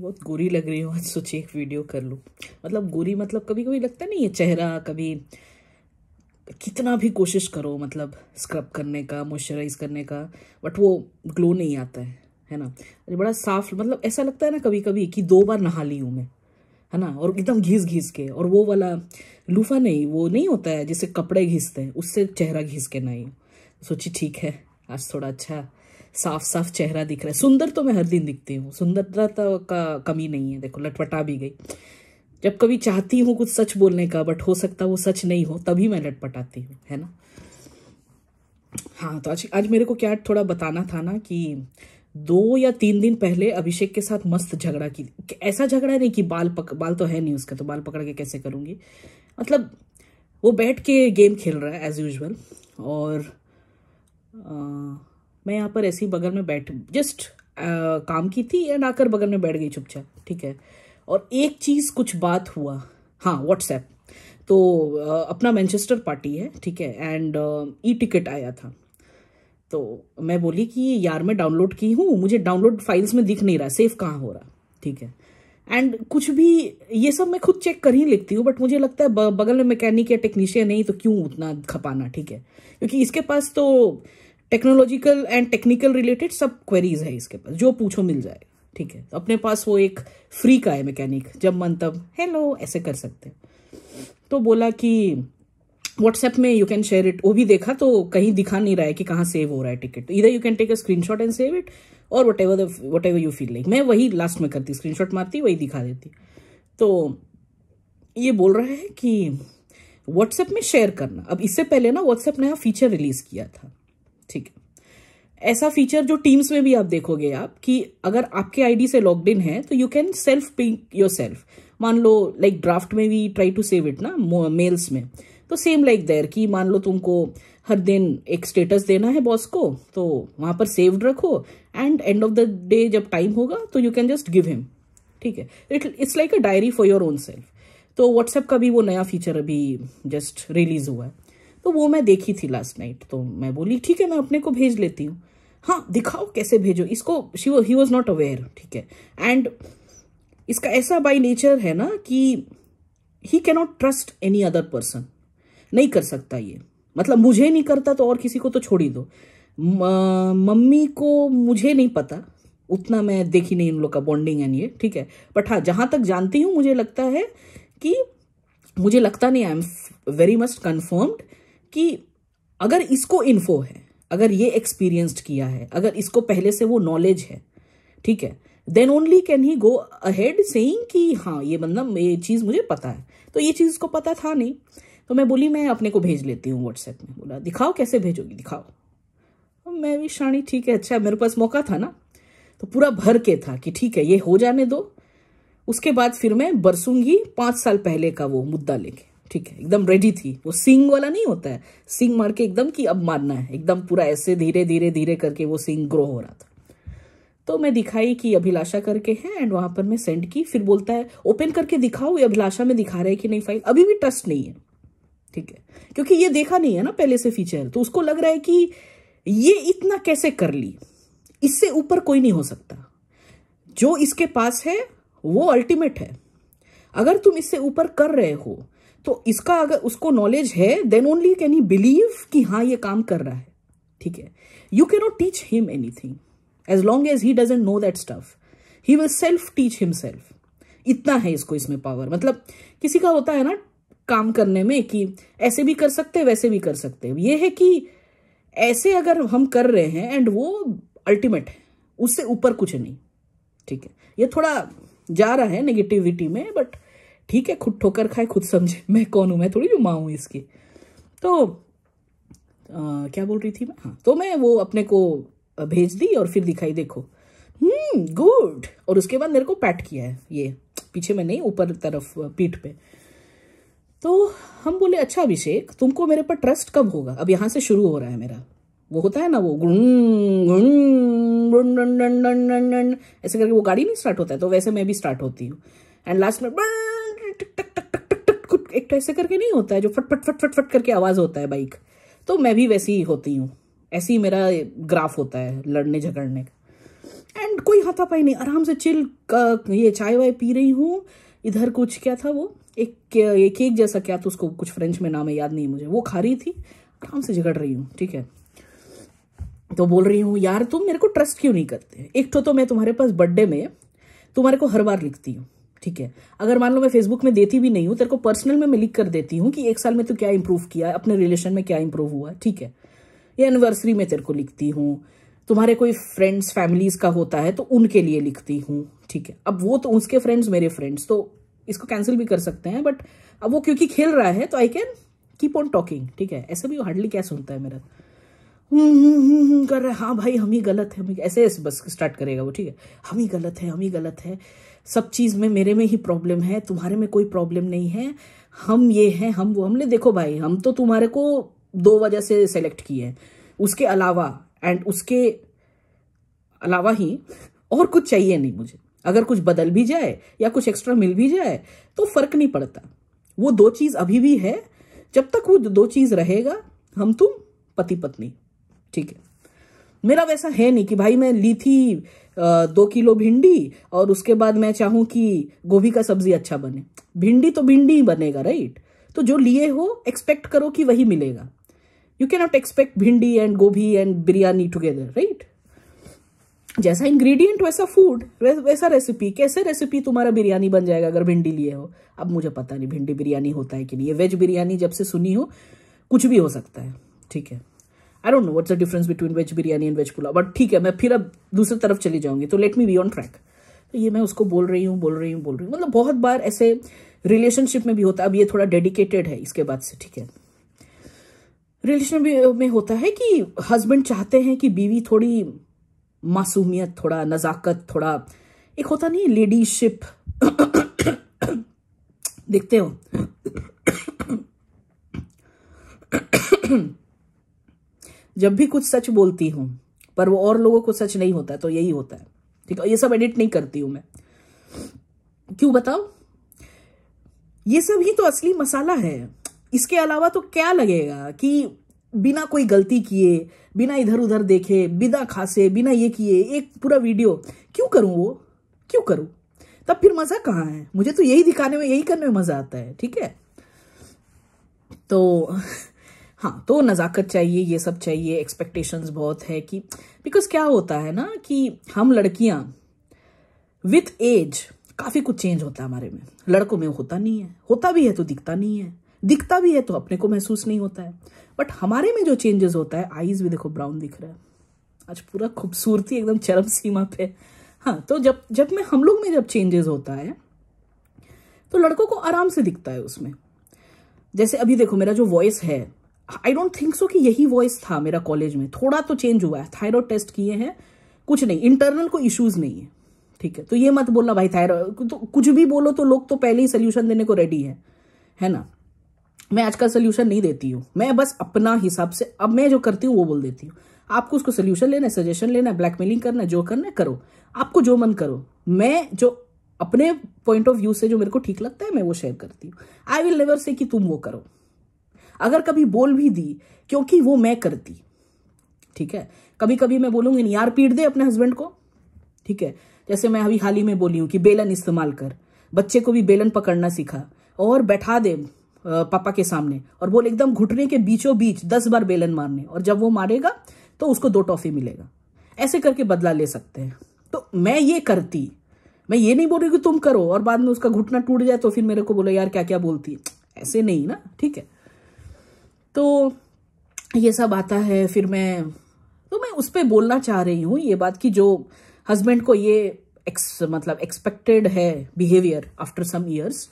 बहुत गोरी लग रही हूँ आज, सोची एक वीडियो कर लूँ। मतलब गोरी मतलब कभी कभी लगता नहीं है चेहरा, कभी कितना भी कोशिश करो मतलब स्क्रब करने का, मॉइस्चराइज करने का, बट वो ग्लो नहीं आता है ना। बड़ा साफ, मतलब ऐसा लगता है ना कभी कभी कि 2 बार नहा ली हूँ मैं, है ना। और एकदम घिस घिस के, और वो वाला लूफा नहीं, वो नहीं होता है जिससे कपड़े घिसते हैं, उससे चेहरा घिस के नहीं। सोची ठीक है आज थोड़ा अच्छा साफ साफ चेहरा दिख रहा है। सुंदर तो मैं हर दिन दिखती हूँ, सुंदरता का कमी नहीं है। देखो लटपटा भी गई। जब कभी चाहती हूँ कुछ सच बोलने का, बट हो सकता वो सच नहीं हो, तभी मैं लटपटाती हूँ, है ना। हाँ, तो आज मेरे को क्या थोड़ा बताना था ना कि 2 या 3 दिन पहले अभिषेक के साथ मस्त झगड़ा की। ऐसा झगड़ा नहीं कि बाल तो है नहीं उसका, तो बाल पकड़ के कैसे करूंगी। मतलब वो बैठ के गेम खेल रहा है एज यूजुअल, और मैं यहाँ पर ऐसे ही बगल में बैठ जस्ट काम की थी एंड आकर बगल में बैठ गई चुपचाप, ठीक है। और एक चीज़ कुछ बात हुआ, हाँ व्हाट्सएप, तो अपना मैनचेस्टर पार्टी है, ठीक है, एंड ई टिकट आया था। तो मैं बोली कि यार मैं डाउनलोड की हूँ, मुझे डाउनलोड फाइल्स में दिख नहीं रहा, सेव कहाँ हो रहा, ठीक है। एंड कुछ भी ये सब मैं खुद चेक कर ही लेती हूँ, बट मुझे लगता है बगल में मैकेनिक या टेक्नीशियन नहीं, तो क्यों उतना खपाना, ठीक है। क्योंकि इसके पास तो टेक्नोलॉजिकल एंड टेक्निकल रिलेटेड सब क्वेरीज है इसके पास, जो पूछो मिल जाए, ठीक है। अपने पास वो एक फ्री का है मैकेनिक, जब मन तब हेलो ऐसे कर सकते हैं। तो बोला कि व्हाट्सएप में यू कैन शेयर इट, वो भी देखा तो कहीं दिखा नहीं रहा है कि कहाँ सेव हो रहा है टिकट। इधर you can take a screenshot and save it, और whatever you feel like. मैं वही लास्ट में करती, स्क्रीनशॉट मारती, वही दिखा देती। तो ये बोल रहा है कि व्हाट्सएप में शेयर करना। अब इससे पहले ना व्हाट्सएप नया फीचर रिलीज किया था, ठीक है। ऐसा फीचर जो टीम्स में भी आप देखोगे आप, कि अगर आपके आईडी से लॉग्ड इन है तो you can self ping your self. मान लो लाइक ड्राफ्ट में भी ट्राई टू सेव इट ना, मेल्स में, तो सेम लाइक देयर कि मान लो तुमको हर दिन एक स्टेटस देना है बॉस को, तो वहां पर सेव्ड रखो, and end of the day जब टाइम होगा तो you can just give him, ठीक है। It's like a diary for your own self. तो व्हाट्सएप का भी वो नया फीचर अभी जस्ट रिलीज हुआ है, तो वो मैं देखी थी लास्ट नाइट। तो मैं बोली ठीक है मैं अपने को भेज लेती हूँ। हाँ दिखाओ कैसे भेजो इसको, ही वॉज नॉट अवेयर, ठीक है। एंड इसका ऐसा बाय नेचर है ना कि ही cannot trust any other person, नहीं कर सकता ये। मतलब मुझे नहीं करता तो और किसी को तो छोड़ ही दो। मम्मी को मुझे नहीं पता उतना, मैं देखी नहीं उन लोग का बॉन्डिंग एंड ये, ठीक है। बट हाँ जहां तक जानती हूँ मुझे लगता है कि, मुझे लगता नहीं, I am very much confirmed कि अगर इसको इन्फो है, अगर ये एक्सपीरियंस्ड किया है, अगर इसको पहले से वो नॉलेज है, ठीक है, then only can he go ahead saying कि हाँ ये मतलब ये चीज मुझे पता है। तो ये चीज को पता था नहीं, तो मैं बोली मैं अपने को भेज लेती हूँ व्हाट्सएप में। बोला दिखाओ कैसे भेजोगी, दिखाओ। तो मैं भी शानी ठीक है, अच्छा मेरे पास मौका था ना, तो पूरा भर के था कि ठीक है ये हो जाने दो, उसके बाद फिर मैं बरसूंगी 5 साल पहले का वो मुद्दा लेके, ठीक है। एकदम रेडी थी, वो सिंग वाला नहीं होता है, सिंग मार के एकदम कि अब मारना है, एकदम पूरा ऐसे धीरे धीरे धीरे करके वो सिंग ग्रो हो रहा था। तो मैं दिखाई कि अभिलाषा करके है, एंड वहां पर मैं सेंड की। फिर बोलता है ओपन करके दिखाओ, ये अभिलाषा में दिखा रहा है कि नहीं फाइल। अभी भी ट्रस्ट नहीं है, ठीक है, क्योंकि ये देखा नहीं है ना पहले से फीचर, तो उसको लग रहा है कि ये इतना कैसे कर ली, इससे ऊपर कोई नहीं हो सकता। जो इसके पास है वो अल्टीमेट है। अगर तुम इससे ऊपर कर रहे हो तो इसका अगर उसको नॉलेज है, then only can he believe कि हाँ ये काम कर रहा है, ठीक है। You can not teach him anything as long as he doesn't know that stuff, he will self teach himself. इतना है इसको, इसमें पावर। मतलब किसी का होता है ना काम करने में कि ऐसे भी कर सकते हैं वैसे भी कर सकते हैं, ये है कि ऐसे अगर हम कर रहे हैं एंड वो अल्टीमेट है, उससे ऊपर कुछ नहीं, ठीक है। ये थोड़ा जा रहा है नेगेटिविटी में, बट ठीक है, खुद ठोकर खाए खुद समझे। मैं कौन हूं, मैं थोड़ी जो माँ हूं इसकी। तो क्या बोल रही थी मैं, हाँ, तो मैं वो अपने को भेज दी और फिर दिखाई देखो गुड, और उसके बाद मेरे को पैट किया है, ये पीछे में नहीं ऊपर तरफ पीठ पे। तो हम बोले अच्छा अभिषेक तुमको मेरे पर ट्रस्ट कब होगा। अब यहां से शुरू हो रहा है मेरा, वो होता है ना वो ऐसे करके वो गाड़ी नहीं स्टार्ट होता है, तो वैसे मैं भी स्टार्ट होती हूँ। एंड लास्ट में एक तो ऐसे करके नहीं होता है जो फट फट फट फट फट करके आवाज होता है बाइक, तो मैं भी वैसी ही होती हूँ। ऐसे ही मेरा ग्राफ होता है लड़ने झगड़ने का। एंड कोई हाथापाई नहीं, आराम से चिल, ये चाय वाय पी रही हूँ। इधर कुछ क्या था वो, एक केक जैसा क्या, तो उसको कुछ फ्रेंच में नाम है, याद नहीं मुझे, वो खा रही थी, आराम से झगड़ रही हूँ, ठीक है। तो बोल रही हूँ यार तुम मेरे को ट्रस्ट क्यों नहीं करते। एक तो मैं तुम्हारे पास बर्थडे में तुम्हारे को हर बार लिखती हूँ, ठीक है। अगर मान लो मैं फेसबुक में देती भी नहीं हूँ, तेरे को पर्सनल में मैं लिख कर देती हूँ कि 1 साल में तू क्या इंप्रूव किया, अपने रिलेशन में क्या इंप्रूव हुआ, ठीक है। ये एनिवर्सरी में तेरे को लिखती हूँ, तुम्हारे कोई फ्रेंड्स फैमिलीज का होता है तो उनके लिए लिखती हूँ, ठीक है। अब वो तो उसके फ्रेंड्स मेरे फ्रेंड्स, तो इसको कैंसिल भी कर सकते हैं, बट अब वो क्योंकि खेल रहा है तो I can keep on talking, ठीक है। ऐसे भी वो हार्डली क्या सुनता है मेरा, कर रहा है, हाँ भाई हम ही गलत है, ऐसे बस स्टार्ट करेगा वो, ठीक है। हम ही गलत है, हम ही गलत है, सब चीज में मेरे में ही प्रॉब्लम है, तुम्हारे में कोई प्रॉब्लम नहीं है, हम ये हैं, हम वो। हमने देखो भाई, हम तो तुम्हारे को 2 वजह से सेलेक्ट किए हैं, उसके अलावा एंड उसके अलावा ही और कुछ चाहिए नहीं मुझे। अगर कुछ बदल भी जाए या कुछ एक्स्ट्रा मिल भी जाए तो फर्क नहीं पड़ता, वो 2 चीज अभी भी है। जब तक वो 2 चीज रहेगा, हम तुम पति पत्नी, ठीक है। मेरा वैसा है नहीं कि भाई मैं ली थी 2 किलो भिंडी और उसके बाद मैं चाहूं कि गोभी का सब्जी अच्छा बने। भिंडी तो भिंडी ही बनेगा, राइट। तो जो लिए हो एक्सपेक्ट करो कि वही मिलेगा। यू कैन नॉट एक्सपेक्ट भिंडी एंड गोभी एंड बिरयानी टुगेदर, राइट। जैसा इंग्रेडिएंट वैसा फूड, वैसा रेसिपी। कैसे रेसिपी तुम्हारा बिरयानी बन जाएगा अगर भिंडी लिए हो। अब मुझे पता नहीं भिंडी बिरयानी होता है कि नहीं, ये वेज बिरयानी जब से सुनी हो कुछ भी हो सकता है, ठीक है। I don't know what's the difference between veg biryani and veg pulao, but ठीक है, मैं फिर अब दूसरी तरफ चली जाऊंगी, तो let me be on track. तो ये मैं उसको बोल रही हूँ, मतलब बहुत बार ऐसे रिलेशनशिप में भी होता है। अब ये थोड़ा डेडिकेटेड है इसके बाद से, ठीक है। रिलेशनशिप में होता है कि हस्बैंड चाहते हैं कि बीवी थोड़ी मासूमियत, थोड़ा नजाकत, थोड़ा एक होता नहीं लेडीशिप देखते हो जब भी कुछ सच बोलती हूं पर वो और लोगों को सच नहीं होता है, तो यही होता है, ठीक है। ये सब एडिट नहीं करती हूं मैं, क्यों बताओ, ये सब ही तो असली मसाला है। इसके अलावा तो क्या लगेगा कि बिना कोई गलती किए, बिना इधर उधर देखे, बिना खासे, बिना ये किए एक पूरा वीडियो क्यों करूं, वो क्यों करूं, तब फिर मजा कहाँ है। मुझे तो यही दिखाने में, यही करने में मजा आता है, ठीक है। तो हाँ, तो नजाकत चाहिए, ये सब चाहिए, एक्सपेक्टेशंस बहुत है कि बिकॉज क्या होता है ना कि हम लड़कियां विथ एज काफी कुछ चेंज होता है हमारे में, लड़कों में होता नहीं है, होता भी है तो दिखता नहीं है, दिखता भी है तो अपने को महसूस नहीं होता है। बट हमारे में जो चेंजेस होता है, आईज भी देखो ब्राउन दिख रहा है आज, पूरा खूबसूरती एकदम चरम सीमा पे। हाँ, तो जब में हम लोग में जब चेंजेस होता है तो लड़कों को आराम से दिखता है उसमें। जैसे अभी देखो मेरा जो वॉइस है, आई डोंट थिंक सो कि यही वॉइस था मेरा कॉलेज में, थोड़ा तो चेंज हुआ है, थायराइड टेस्ट किए हैं, कुछ नहीं, इंटरनल कोई इश्यूज नहीं है, ठीक है। तो ये मत बोलना भाई थायराइड, तो कुछ भी बोलो तो लोग तो पहले ही सोल्यूशन देने को रेडी है ना। मैं आज का सोल्यूशन नहीं देती हूँ, मैं बस अपना हिसाब से अब मैं जो करती हूँ वो बोल देती हूँ। आपको उसको सोल्यूशन लेना है, सजेशन लेना है, ब्लैकमेलिंग करना है, जो करना है करो, आपको जो मन करो। मैं जो अपने पॉइंट ऑफ व्यू से जो मेरे को ठीक लगता है मैं वो शेयर करती हूँ। आई विल नेवर से कि तुम वो करो, अगर कभी बोल भी दी क्योंकि वो मैं करती, ठीक है। कभी कभी मैं बोलूंगी नहीं यार पीट दे अपने हस्बैंड को, ठीक है। जैसे मैं अभी हाल ही में बोली हूँ कि बेलन इस्तेमाल कर, बच्चे को भी बेलन पकड़ना सिखा और बैठा दे पापा के सामने और बोल एकदम घुटने के बीचों बीच 10 बार बेलन मारने, और जब वो मारेगा तो उसको 2 टॉफी मिलेगा। ऐसे करके बदला ले सकते हैं। तो मैं ये करती, मैं ये नहीं बोल रही कि तुम करो और बाद में उसका घुटना टूट जाए तो फिर मेरे को बोलो यार क्या क्या बोलती, ऐसे नहीं ना, ठीक है। तो ये सब आता है, फिर मैं उस पर बोलना चाह रही हूँ ये बात कि जो हस्बैंड को ये मतलब एक्सपेक्टेड है बिहेवियर आफ्टर सम इयर्स,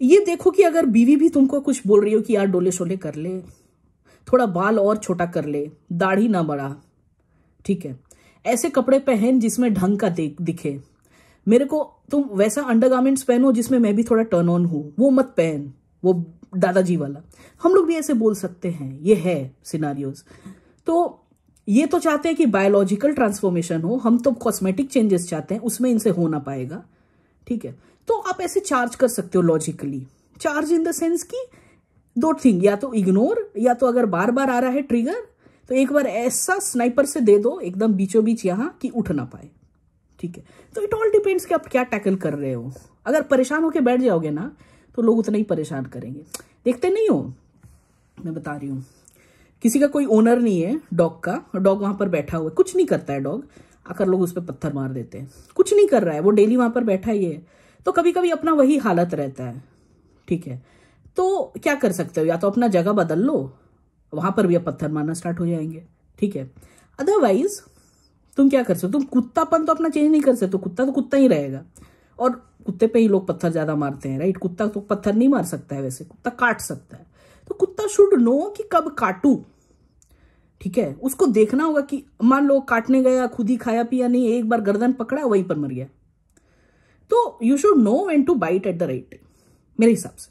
ये देखो कि अगर बीवी भी तुमको कुछ बोल रही हो कि यार डोले शोले कर ले, थोड़ा बाल और छोटा कर ले, दाढ़ी ना बढ़ा, ठीक है, ऐसे कपड़े पहन जिसमें ढंग का दिखे, मेरे को तुम वैसा अंडरगारमेंट्स पहनो जिसमें मैं भी थोड़ा टर्न ऑन हूं, वो मत पहन, वो दादाजी वाला। हम लोग भी ऐसे बोल सकते हैं, ये है सिनारियोज। तो ये तो चाहते हैं कि बायोलॉजिकल ट्रांसफॉर्मेशन हो, हम तो कॉस्मेटिक चेंजेस चाहते हैं, उसमें इनसे हो ना पाएगा, ठीक है। तो आप ऐसे चार्ज कर सकते हो logically, charge in the sense की 2 थिंग, या तो इग्नोर, या तो अगर बार बार आ रहा है ट्रिगर तो एक बार ऐसा स्नाइपर से दे दो एकदम बीचों बीच यहां कि उठ ना पाए, ठीक है। तो इट ऑल डिपेंड्स कि आप क्या टैकल कर रहे हो। अगर परेशान होकर बैठ जाओगे ना तो लोग उतना ही परेशान करेंगे। देखते नहीं हो, मैं बता रही हूं, किसी का कोई ओनर नहीं है डॉग का, डॉग वहां पर बैठा हुआ है, कुछ नहीं करता है डॉग, आकर लोग उस पर पत्थर मार देते हैं। कुछ नहीं कर रहा है, वो डेली वहां पर बैठा ही है। तो कभी कभी अपना वही हालत रहता है, ठीक है। तो क्या कर सकते हो, या तो अपना जगह बदल लो, वहां पर भी अब पत्थर मारना स्टार्ट हो जाएंगे, ठीक है। अदरवाइज तुम क्या कर सकते हो, तुम कुत्तापन तो अपना चेंज नहीं कर सकते, कुत्ता तो कुत्ता ही रहेगा। और कुत्ते पे ही लोग पत्थर ज्यादा मारते हैं, राइट। कुत्ता तो पत्थर नहीं मार सकता है, वैसे कुत्ता काट सकता है। तो कुत्ता शुड नो कि कब काटू, ठीक है। उसको देखना होगा कि मान लो काटने गया, खुद ही खाया पिया नहीं, एक बार गर्दन पकड़ा वहीं पर मर गया। तो you should know when to bite at the right time, मेरे हिसाब से।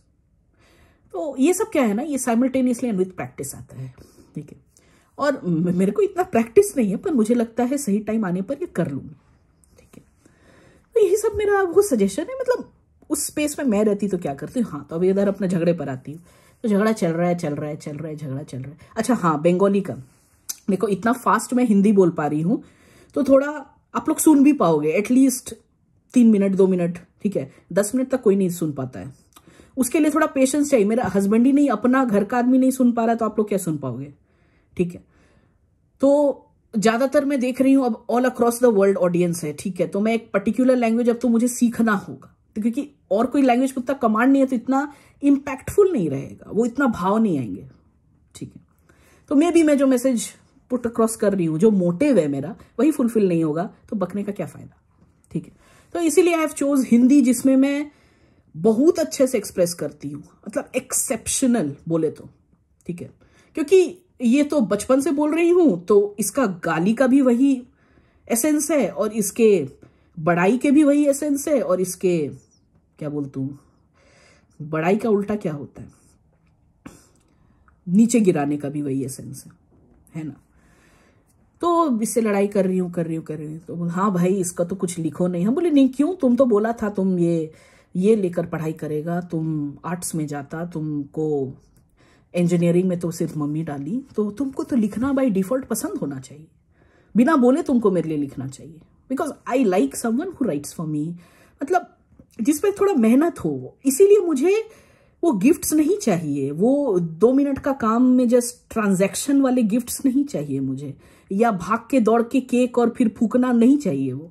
तो ये सब क्या है ना, ये साइमल्टेनियसली एंड विथ प्रैक्टिस आता है, ठीक है। और मेरे को इतना प्रैक्टिस नहीं है, पर मुझे लगता है सही टाइम आने पर ये कर लूंगी, ठीक है। तो यही सब मेरा वो सजेशन है। मतलब उस स्पेस में मैं रहती तो क्या करती। हाँ, तो अभी इधर अपने झगड़े पर आती हूँ। तो झगड़ा चल रहा है, झगड़ा चल रहा है। अच्छा हाँ, बंगाली का देखो, इतना फास्ट मैं हिंदी बोल पा रही हूं तो थोड़ा आप लोग सुन भी पाओगे, एटलीस्ट 3 मिनट 2 मिनट, ठीक है। 10 मिनट तक कोई नहीं सुन पाता है, उसके लिए थोड़ा पेशेंस चाहिए। मेरा हस्बैंड ही नहीं, अपना घर का आदमी नहीं सुन पा रहा, तो आप लोग क्या सुन पाओगे, ठीक है। तो ज्यादातर मैं देख रही हूं अब all across the world audience है, ठीक है। तो मैं एक पर्टिकुलर लैंग्वेज अब तो मुझे सीखना होगा, तो क्योंकि और कोई लैंग्वेज को उतना कमांड नहीं है, तो इतना इंपैक्टफुल नहीं रहेगा, वो इतना भाव नहीं आएंगे, ठीक है। तो मैं जो मैसेज पुट अक्रॉस कर रही हूं, जो मोटिव है मेरा, वही फुलफिल नहीं होगा तो बकने का क्या फायदा, ठीक है। तो इसीलिए आई हैव चोज हिंदी, जिसमें मैं बहुत अच्छे से एक्सप्रेस करती हूँ, मतलब एक्सेप्शनल बोले तो, ठीक है। क्योंकि ये तो बचपन से बोल रही हूं, तो इसका गाली का भी वही एसेंस है, और इसके बड़ाई के भी वही एसेंस है, और इसके क्या बोलती हूं, बड़ाई का उल्टा क्या होता है, नीचे गिराने का भी वही एसेंस है ना। तो इससे लड़ाई कर रही हूँ। तो हाँ भाई, इसका तो कुछ लिखो नहीं। हम बोले नहीं, क्यों, तुम तो बोला था तुम ये लेकर पढ़ाई करेगा, तुम आर्ट्स में जाता, तुमको इंजीनियरिंग में तो सिर्फ मम्मी डाली, तो तुमको तो लिखना बाय डिफॉल्ट पसंद होना चाहिए, बिना बोले तुमको मेरे लिए लिखना चाहिए, because I like someone who rights for me, मतलब जिसपे थोड़ा मेहनत हो। इसीलिए मुझे वो गिफ्ट्स नहीं चाहिए, वो 2 मिनट का काम में जस्ट ट्रांजैक्शन वाले गिफ्ट्स नहीं चाहिए मुझे, या भाग के दौड़ के केक और फिर फूकना नहीं चाहिए। वो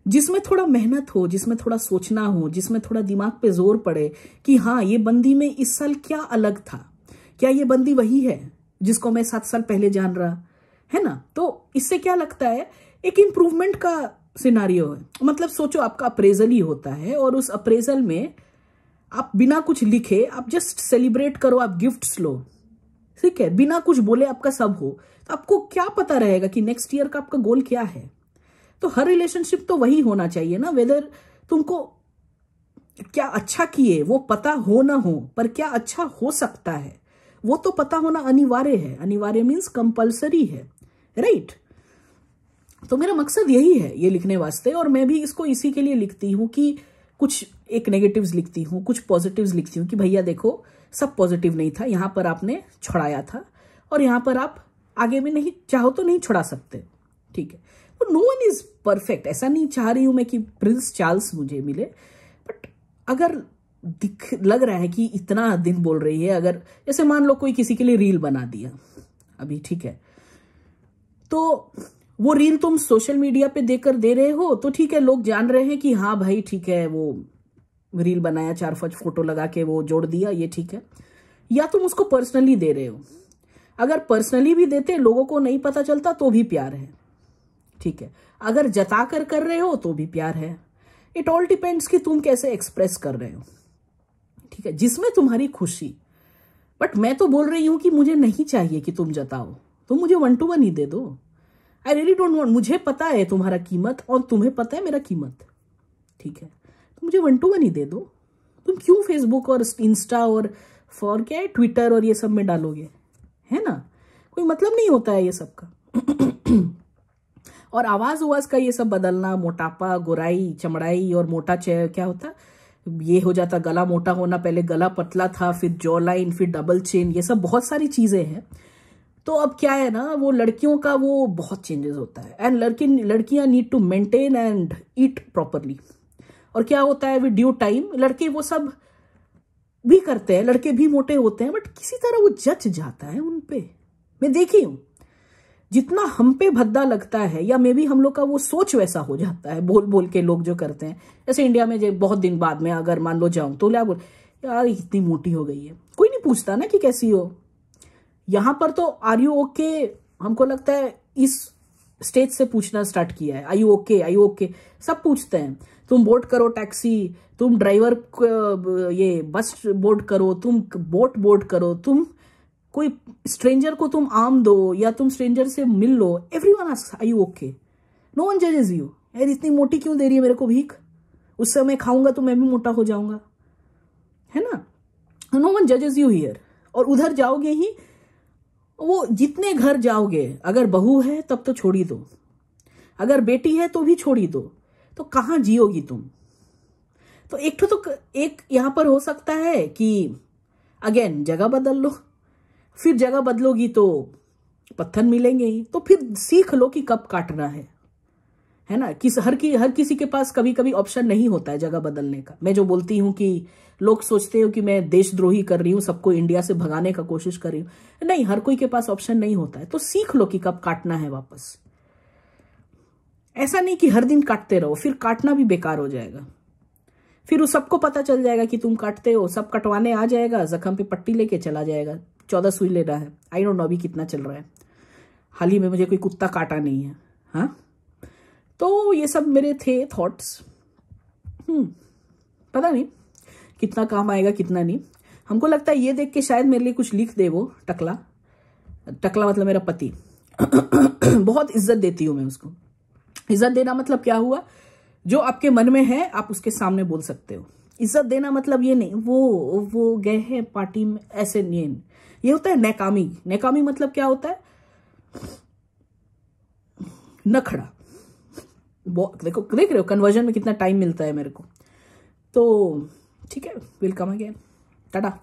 जिसमें थोड़ा मेहनत हो, जिसमें थोड़ा सोचना हो, जिसमें थोड़ा दिमाग पे जोर पड़े कि हाँ, ये बंदी में इस साल क्या अलग था, क्या ये बंदी वही है जिसको मैं 7 साल पहले जान रहा, है ना। तो इससे क्या लगता है, एक इंप्रूवमेंट का सिनारियो है। मतलब सोचो, आपका अप्रेजल ही होता है, और उस अप्रेजल में आप बिना कुछ लिखे, आप जस्ट सेलिब्रेट करो, आप गिफ्ट्स लो, ठीक है, बिना कुछ बोले आपका सब हो, तो आपको क्या पता रहेगा कि नेक्स्ट ईयर का आपका गोल क्या है। तो हर रिलेशनशिप तो वही होना चाहिए ना, वेदर तुमको क्या अच्छा किए वो पता हो ना हो, पर क्या अच्छा हो सकता है वो तो पता होना अनिवार्य है। अनिवार्य मीन्स कंपल्सरी है, राइट। तो मेरा मकसद यही है ये लिखने वास्ते, और मैं भी इसको इसी के लिए लिखती हूं कि कुछ एक नेगेटिव्स लिखती हूँ, कुछ पॉजिटिव्स लिखती हूँ कि भैया देखो, सब पॉजिटिव नहीं था, यहां पर आपने छुड़ाया था, और यहां पर आप आगे में नहीं चाहो तो नहीं छुड़ा सकते, ठीक है। तो नो वन इज परफेक्ट, ऐसा नहीं चाह रही हूं मैं कि प्रिंस चार्ल्स मुझे मिले, बट अगर लग रहा है कि इतना दिन बोल रही है, अगर जैसे मान लो कोई किसी के लिए रील बना दिया अभी, ठीक है, तो वो रील तुम सोशल मीडिया पे देकर दे रहे हो, तो ठीक है, लोग जान रहे हैं कि हाँ भाई ठीक है, वो रील बनाया, 4-5 फोटो लगा के वो जोड़ दिया, ये ठीक है। या तुम उसको पर्सनली दे रहे हो, अगर पर्सनली भी देते लोगों को नहीं पता चलता तो भी प्यार है, ठीक है। अगर जता कर रहे हो तो भी प्यार है। इट ऑल डिपेंड्स कि तुम कैसे एक्सप्रेस कर रहे हो, ठीक है, जिसमें तुम्हारी खुशी। बट मैं तो बोल रही हूं कि मुझे नहीं चाहिए कि तुम जताओ, तुम मुझे 1 to 1 ही दे दो। आई रियली डोंट वांट, मुझे पता है तुम्हारा कीमत और तुम्हें पता है मेरा कीमत, ठीक है। तो मुझे 1 to 1 ही दे दो। तुम क्यों फेसबुक और इंस्टा और फॉर क्या है ट्विटर और ये सब में डालोगे, है ना, कोई मतलब नहीं होता है ये सब का। और आवाज उवाज का ये सब बदलना, मोटापा, गोराई, चमड़ाई और मोटा क्या होता, ये हो जाता गला मोटा होना, पहले गला पतला था, फिर जॉ लाइन, फिर डबल चेन, ये सब बहुत सारी चीजें हैं। तो अब क्या है ना, वो लड़कियों का वो बहुत चेंजेस होता है, एंड लड़कियां need to maintain and eat properly. और क्या होता है विद ड्यू टाइम लड़के वो सब भी करते हैं, लड़के भी मोटे होते हैं, बट किसी तरह वो जच जाता है उन पे। मैं देखी हूं, जितना हम पे भद्दा लगता है, या मे बी हम लोग का वो सोच वैसा हो जाता है, बोल बोल के लोग जो करते हैं। जैसे इंडिया में जो बहुत दिन बाद में अगर मान लो जाऊं तो क्या बोल, यार इतनी मोटी हो गई है, कोई नहीं पूछता ना कि कैसी हो। यहां पर तो आर यू ओके, हमको लगता है इस स्टेज से पूछना स्टार्ट किया है, I you okay, I you okay, सब पूछते हैं। तुम बोट करो टैक्सी, तुम ड्राइवर ये बस बोर्ड करो, तुम बोट बोर्ड करो, तुम कोई स्ट्रेंजर को तुम आम दो, या तुम स्ट्रेंजर से मिल लो, everyone asks are you okay, no one जजेस यू। यार इतनी मोटी क्यों दे रही है मेरे को भीख, उस समय खाऊंगा तो मैं भी मोटा हो जाऊंगा, है ना। नो वन जजेस यू हियर। और उधर जाओगे ही, वो जितने घर जाओगे, अगर बहू है तब तो छोड़ी दो, अगर बेटी है तो भी छोड़ी दो, तो कहां जियोगी तुम। तो एक यहां पर हो सकता है कि अगेन जगह बदल लो, फिर जगह बदलोगी तो पत्थर मिलेंगे ही, तो फिर सीख लो कि कब काटना है ना। हर किसी के पास कभी कभी ऑप्शन नहीं होता है जगह बदलने का। मैं जो बोलती हूं कि लोग सोचते हो कि मैं देशद्रोही कर रही हूं, सबको इंडिया से भगाने का कोशिश कर रही हूं, नहीं, हर कोई के पास ऑप्शन नहीं होता है, तो सीख लो कि कब काटना है वापस। ऐसा नहीं कि हर दिन काटते रहो, फिर काटना भी बेकार हो जाएगा, फिर उस सबको पता चल जाएगा कि तुम काटते हो, सब कटवाने आ जाएगा, जख्म पे पट्टी लेके चला जाएगा। 14 सुई ले रहा है, आई डोंट नो अभी कितना चल रहा है, हाल ही में मुझे कोई कुत्ता काटा नहीं है। हाँ, तो ये सब मेरे थे थॉट्स। पता नहीं कितना काम आएगा कितना नहीं। हमको लगता है ये देख के शायद मेरे लिए कुछ लिख दे वो टकला मतलब मेरा पति। बहुत इज्जत देती हूं मैं उसको। इज्जत देना मतलब क्या हुआ, जो आपके मन में है आप उसके सामने बोल सकते हो। इज्जत देना मतलब ये नहीं वो गए हैं पार्टी में, ऐसे नहीं। ये होता है नेकामी। नेकामी मतलब क्या होता है, नखड़ा। देखो देख रहे हो कन्वर्जन में कितना टाइम मिलता है मेरे को। तो ठीक है, वेलकम अगेन, टाटा।